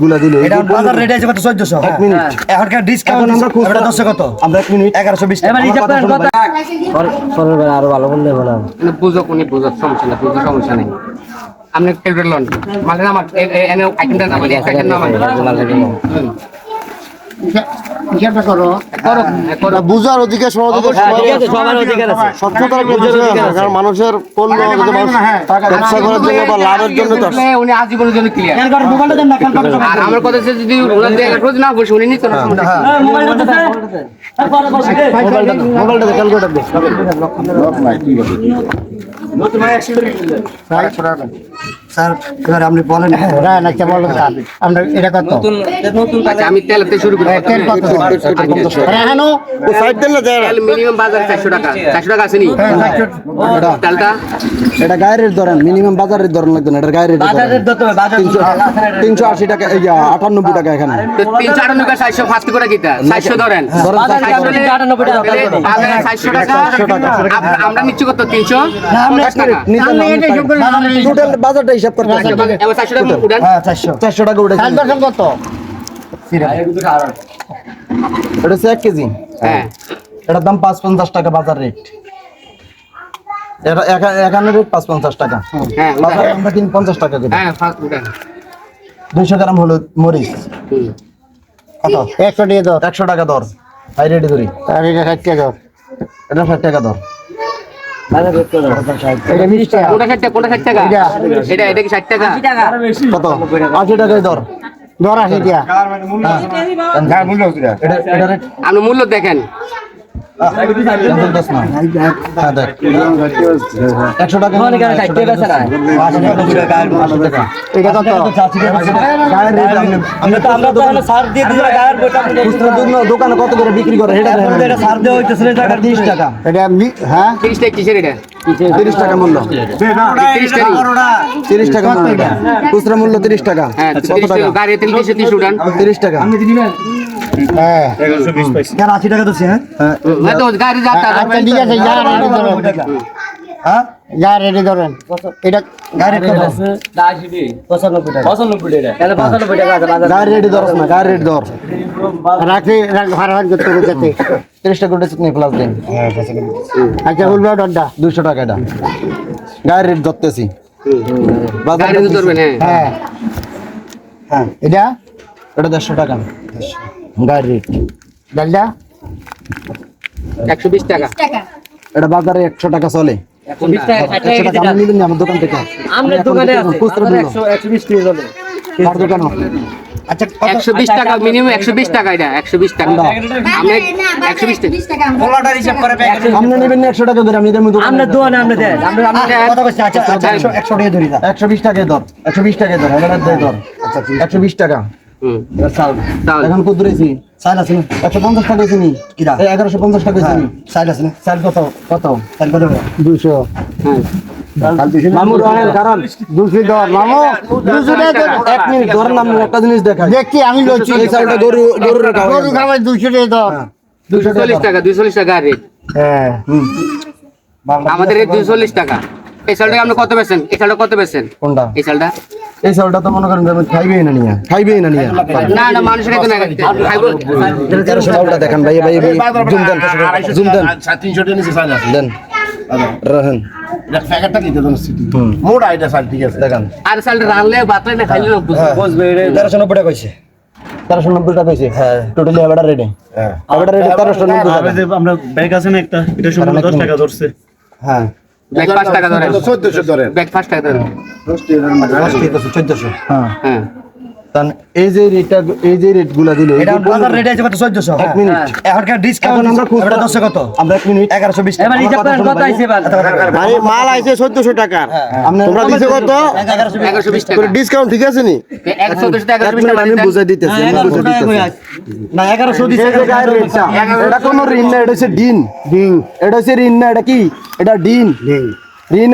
গুলা দিলে এটা বাজার রেট আছে কত 1400 এক মিনিট এখনকার ডিসকাউন্ট আমরা এটা 10 কত আমরা 1 মিনিট 1120 এবার হিসাব করেন কত সরের বেলা আরো ভালো বললে বলা বুঝো কোনি বুঝো সমস্যা না বুঝো সমস্যা নেই আপনি ফেভারিট লন মানে আমার এনে আইটেমটা নাম আছে একটা নাম আছে হিসাবটা করো করো বুঝার অধিকার সবার অধিকার আছে স্বচ্ছতার একটা বিষয় আছে কারণ মানুষের পণ্য ব্যবসা করার জন্য বা লাভের জন্য তো আসে। উনি আজীবনের জন্য ক্লিয়ার কেন করে মোবাইলটা দেন না কেন করে আর আমার কথা হচ্ছে যদি ওরা দিয়ে রোজ না বসে উনি নিত না মোবাইল করতেছে মোবাইলটা ক্যালকুলেটর দে স্যার এবার আপনি বলেন না কেমন আমরা এটা কত আচ্ছা আমি তেলতে শুরু করি তেল কত রাহানো ও সাইড দেন না যায় তেল মিনিমাম বাজার 400 টাকা 400 টাকা আছে নি তেলটা এটা গায়ের ধরেন মিনিমাম বাজারের ধরেন লাগবে না এটা গায়ের বাজারের দত বাজার 380 টাকা এই 98 টাকা এখানে 394 টাকা 400 ফাস্ট করে কিটা 400 ধরেন বাজার 98 টাকা বাজারে 400 টাকা আমরা নিচ্ছি কত 300 না আমরা টোটাল বাজারটা হিসাব করতে হবে এবার 400 টাকা উড়ান হ্যাঁ 400 400 টাকা উঠে চাল দর্শন কত এটা 1 কেজি হ্যাঁ এটার দাম 550 টাকা বাজার রেট এটা এখানে রেট 550 টাকা হ্যাঁ বাজারে আমরা কিনি 50 টাকা করে হ্যাঁ ফাস্ট উড়ান 200 গ্রাম হলুদ মরিচ কত 100 দিয়ে দাও 100 টাকা দর হাই রেডি ধরি আর এটা 60 টাকা এটা 60 টাকা দর এটা 20 টাকা কোনটা 60 টাকা এটা কি 60 টাকা কত 80 টাকায় দর দর আছে দিয়া এটা রেট আপনি মূল্য দেখেন 10 না হ্যাঁ দেখ 100 টাকা মানে কেন 60 টাকা আছে না 80 টাকা এটা কত গায়ের রেট আমরা তো এখানে সার দিয়ে দিই গায়ের বইটা খুচরা দোকানে কত করে বিক্রি করে এটা এটা সার দেওয়া হইতেছে না এটা 30 টাকা এটা হ্যাঁ 30 টাকা কিসের এটা 30 টাকা মূল্য 30 টাকা 30 টাকা মূল্য এটা খুচরা মূল্য 30 টাকা হ্যাঁ 30 টাকা গাড়ি তেল কিসে 30 উড়ান 30 টাকা হ্যাঁ কেন 80 টাকা দিছি হ্যাঁ হ্যাঁ তো গাড়ি যাতা আচ্ছা ঠিক আছে যা রেডি ধরেন হ্যাঁ যা রেডি ধরেন এটা গাড়ি কত 95 টাকা 95 টাকা তাহলে 95 টাকা আছে বাজার গায়ের রেট দর না গায়ের রেট দর রাখি ভাড়া করতে যেতে 30 টাকা করে চিকনি প্লাস দেন আচ্ছা উলবা ডড্ডা 200 টাকা এটা গায়ের রেট ধরতেছি গাড়ি তো ধরবেন হ্যাঁ হ্যাঁ হ্যাঁ এটা এটা 150 টাকা গায়ের রেট ডালডা 120 টাকা এটা বাজারে 100 টাকা চলে 120 টাকা 60 টাকা 100 টাকা আমি নিবেন না আমার দোকান থেকে আমাদের দোকানে আছে খুচরা মূল্য 120 টাকা চলে কার দোকান আচ্ছা 120 টাকা মিনিমাম 120 টাকা এটা 120 টাকা আমরা 120 টাকা পোলাটার হিসাব করে আপনি নিবেন না 100 টাকা করে আমি দেব দোকান আমরা দোকানে আমরা দেন আমরা কত কইছে আচ্ছা 100 টাকা ধরি না 120 টাকা দর 120 টাকা দর এটা দর আচ্ছা 120 টাকা তাহলে এখন কত ধরেছি সাইল আছে না 150 টাকা দিছি নি কিরা 1150 টাকা দিছি নি সাইল আছে না চাল কত কত সাইল কত 200 মামু রহেন কারণ 200 দর মামু 200 টাকা 1 মিনিট ধর নাম একটা জিনিস দেখাই দেখি আমি লইছি এই চালটা গরু গরু খাবার 200 টাকা দর 240 টাকা 240 টাকা রেট হ্যাঁ আমাদের রেট 240 টাকা এই চালটা আপনি কত বেচেন এই চালটা কত বেচেন কোনটা এই চালটা এই চালটা তো মনে করেন যে আমি খাইবেই না নিয়া না না মানুষের তো না খাইবো 1300 চালটা দেখেন ভাই ভাই জুম দেন 300 টাকা নিচে চাল আছে দেন রহেন এটা প্যাকেটটা দিতে দেন সিটি হুম মোটা এটা চাল ঠিক আছে দেখেন আর চালটা রানলে বাতলে না খাইলে বুঝবে 1390 টাকা কইছে 1390 টাকা কইছে হ্যাঁ টোটালি আবার রেডি হ্যাঁ আবার রেডি 1390 টাকা আমরা ব্যাগ আছে না একটা এটা সম্পূর্ণ 10 টাকা ধরছে হ্যাঁ ব্যাগ 5 টাকা ধরেন 1400 ধরেন ব্যাগ 5 টাকা ধরেন 1400 হ্যাঁ হ্যাঁ তান এই যে রেটগুলা দিলে এটা বাজার রেট আছে কত 1400 1 মিনিট এখনকার ডিসকাউন্ট আমরা এটা 10 কত আমরা 1 মিনিট 1120 এবার হিসাব করেন কত আইছে এবার আরে মাল আইছে 1400 টাকা তোমরা দিছো কত 1120 টাকা ডিসকাউন্ট ঠিক আছে নি 114 টাকা 120 টাকা আমি বুঝাই দিতেছি না 1100 দিছে এই যে গায়ের রেটটা এটা কোন ঋণ না এটা হচ্ছে ডিন এটা হচ্ছে ঋণ না এটা কি এটা ডিন ঋণ